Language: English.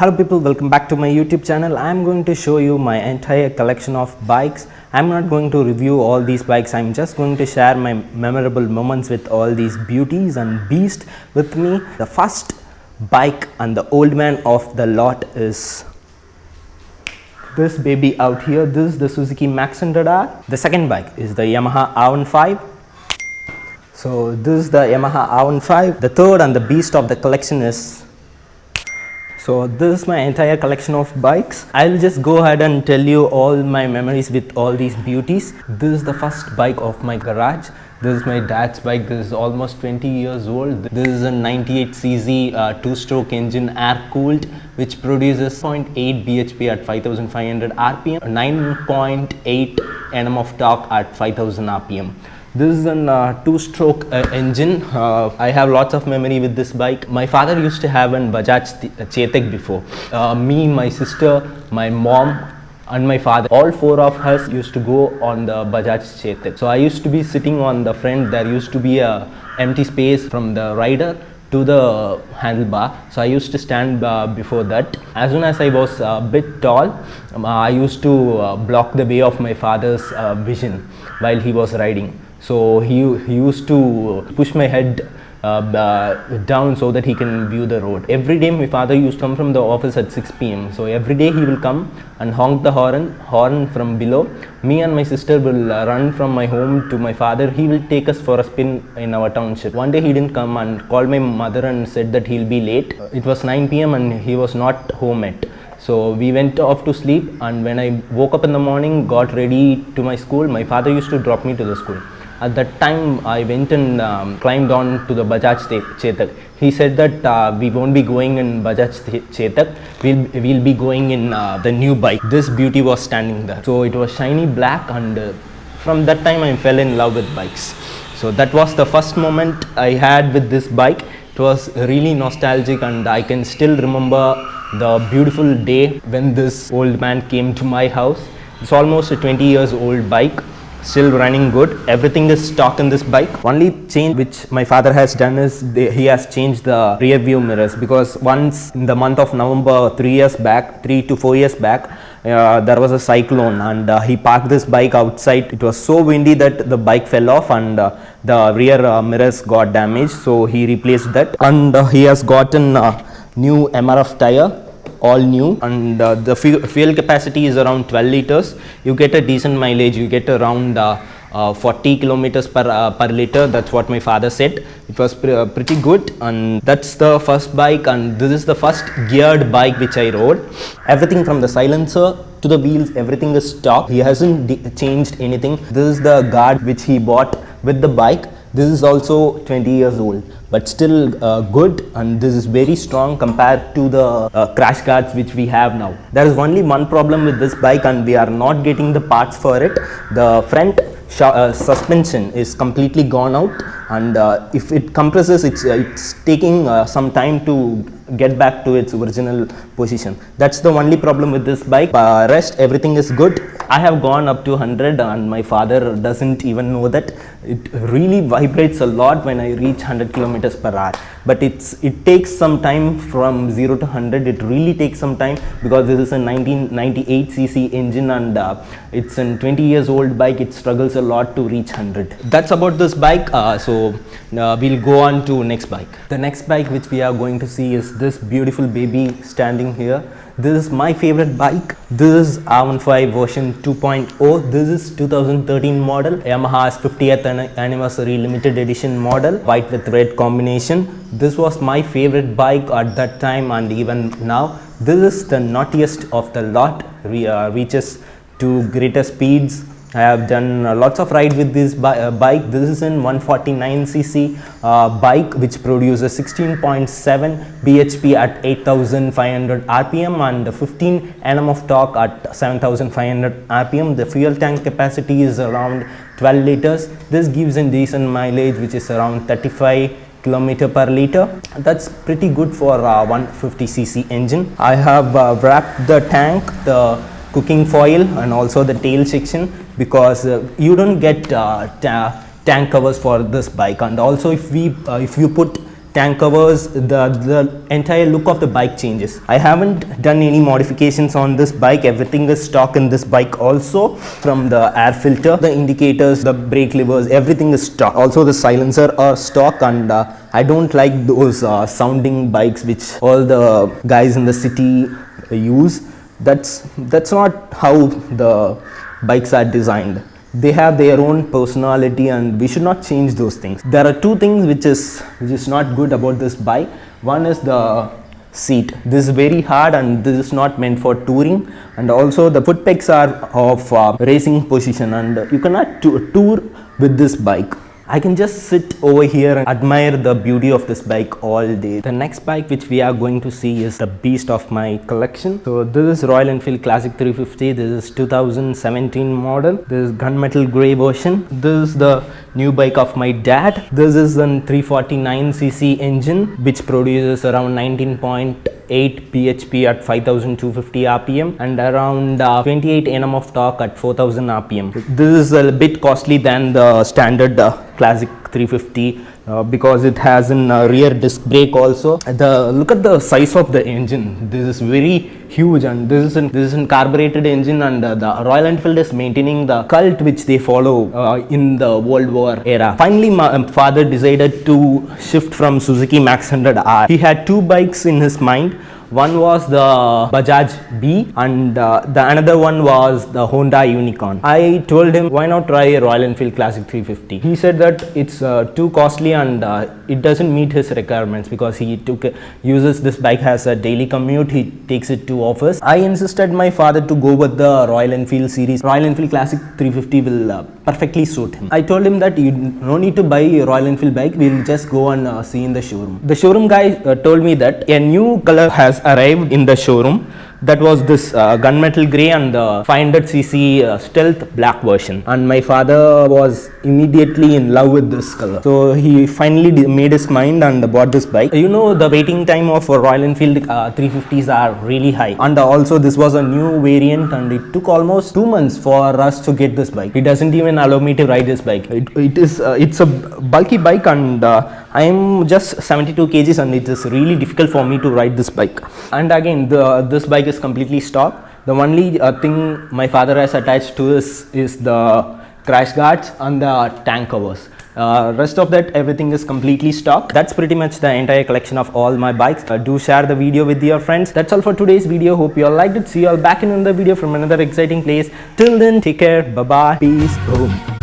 Hello people, welcome back to my YouTube channel. I am going to show you my entire collection of bikes. I am not going to review all these bikes. I am just going to share my memorable moments with all these beauties and beasts with me. The first bike and the old man of the lot is this baby out here. This is the Suzuki Max 100R. The second bike is the Yamaha R15. So this is the Yamaha R15. The third and the beast of the collection is, so this is my entire collection of bikes. I'll just go ahead and tell you all my memories with all these beauties. This is the first bike of my garage. This is my dad's bike. This is almost 20 years old. This is a 98cc two-stroke engine, air-cooled, which produces 0.8 bhp at 5500 rpm, 9.8 Nm of torque at 5000 rpm. This is a two-stroke engine. I have lots of memory with this bike. My father used to have an Bajaj Chetak before. Me, my sister, my mom and my father, all four of us used to go on the Bajaj Chetak. So I used to be sitting on the front. There used to be a empty space from the rider to the handlebar, so I used to stand before that. As soon as I was a bit tall, I used to block the way of my father's vision while he was riding. So he used to push my head down so that he can view the road. Every day my father used to come from the office at 6 p.m. So every day he will come and honk the horn from below. Me and my sister will run from my home to my father. He will take us for a spin in our township. One day he didn't come and called my mother and said that he'll be late. It was 9 p.m. and he was not home yet. So we went off to sleep, and when I woke up in the morning, got ready to my school, my father used to drop me to the school. At that time, I went and climbed on to the Bajaj Chetak. He said that we won't be going in Bajaj Chetak, we'll be going in the new bike. This beauty was standing there. So it was shiny black, and from that time I fell in love with bikes. So that was the first moment I had with this bike. It was really nostalgic, and I can still remember the beautiful day when this old man came to my house. It's almost a 20 years old bike. Still running good. Everything is stock in this bike. Only change which my father has done is he has changed the rear view mirrors, because once in the month of November 3 to 4 years back, there was a cyclone, and he parked this bike outside. It was so windy that the bike fell off, and the rear mirrors got damaged. So he replaced that, and he has gotten new MRF tire, all new, and the fuel capacity is around 12 liters. You get a decent mileage. You get around 40 kilometers per liter. That's what my father said. It was pretty good, and that's the first bike, and this is the first geared bike which I rode. Everything from the silencer to the wheels, everything is stock. He hasn't changed anything. This is the guard which he bought with the bike. This is also 20 years old, but still good, and this is very strong compared to the crash guards which we have now. There is only one problem with this bike, and we are not getting the parts for it. The front suspension is completely gone out, and if it compresses, it's taking some time to get back to its original position. That's the only problem with this bike. Rest everything is good. I have gone up to 100, and my father doesn't even know that. It really vibrates a lot when I reach 100 kilometers per hour, but it takes some time from 0 to 100. It really takes some time, because this is a 1998cc engine, and it's a 20 years old bike. It struggles a lot to reach 100. That's about this bike. So we'll go on to next bike. The next bike which we are going to see is this beautiful baby standing here. This is my favorite bike. This is R15 version 2.0. This is 2013 model. Yamaha's 50th anniversary limited edition model, white with red combination. This was my favorite bike at that time, and even now. This is the naughtiest of the lot. Reaches to greater speeds. I have done lots of ride with this bike. This is an 149cc bike which produces 16.7 bhp at 8500 rpm and 15 Nm of torque at 7500 rpm. The fuel tank capacity is around 12 liters. This gives a decent mileage, which is around 35 km per liter. That's pretty good for a 150cc engine. I have wrapped the tank, the cooking foil, and also the tail section, because you don't get tank covers for this bike. And also if you put tank covers, the entire look of the bike changes. I haven't done any modifications on this bike. Everything is stock in this bike also, from the air filter, the indicators, the brake levers, everything is stock. Also the silencer are stock, and I don't like those sounding bikes which all the guys in the city use. That's not how the bikes are designed. They have their own personality and we should not change those things. There are two things which is not good about this bike. One is the seat. This is very hard and this is not meant for touring, and also the foot pegs are of racing position, and you cannot tour with this bike. I can just sit over here and admire the beauty of this bike all day. The next bike which we are going to see is the beast of my collection. So this is Royal Enfield Classic 350. This is 2017 model. This is gunmetal grey version. This is the new bike of my dad. This is a 349cc engine which produces around 19.8 bhp at 5250 rpm and around 28 Nm of torque at 4000 rpm. This is a bit costly than the standard Classic 350 because it has a rear disc brake also. Look at the size of the engine. This is very huge, and this is a carbureted engine, and the Royal Enfield is maintaining the cult which they follow in the World War era. Finally, my father decided to shift from Suzuki Max 100R. He had two bikes in his mind. One was the Bajaj B and the another one was the Honda Unicorn. I told him, why not try a Royal Enfield Classic 350? He said that it's too costly and it doesn't meet his requirements because he uses this bike as a daily commute. He takes it to office. I insisted my father to go with the Royal Enfield series. Royal Enfield Classic 350 will perfectly suit him. I told him that you no need to buy a Royal Enfield bike. We'll just go and see in the showroom. The showroom guy told me that a new color has arrived in the showroom. That was this gunmetal grey and the 500cc stealth black version, and my father was immediately in love with this color, so he finally made his mind and bought this bike. You know, the waiting time of Royal Enfield 350s are really high, and also this was a new variant and it took almost 2 months for us to get this bike. It doesn't even allow me to ride this bike. It's a bulky bike, and I am just 72 kgs and it is really difficult for me to ride this bike. And again, this bike is completely stock. The only thing my father has attached to this is the crash guards and the tank covers. Rest of that, everything is completely stock. That's pretty much the entire collection of all my bikes. Do share the video with your friends. That's all for today's video. Hope you all liked it. See you all back in another video from another exciting place. Till then, take care. Bye bye. Peace. Boom.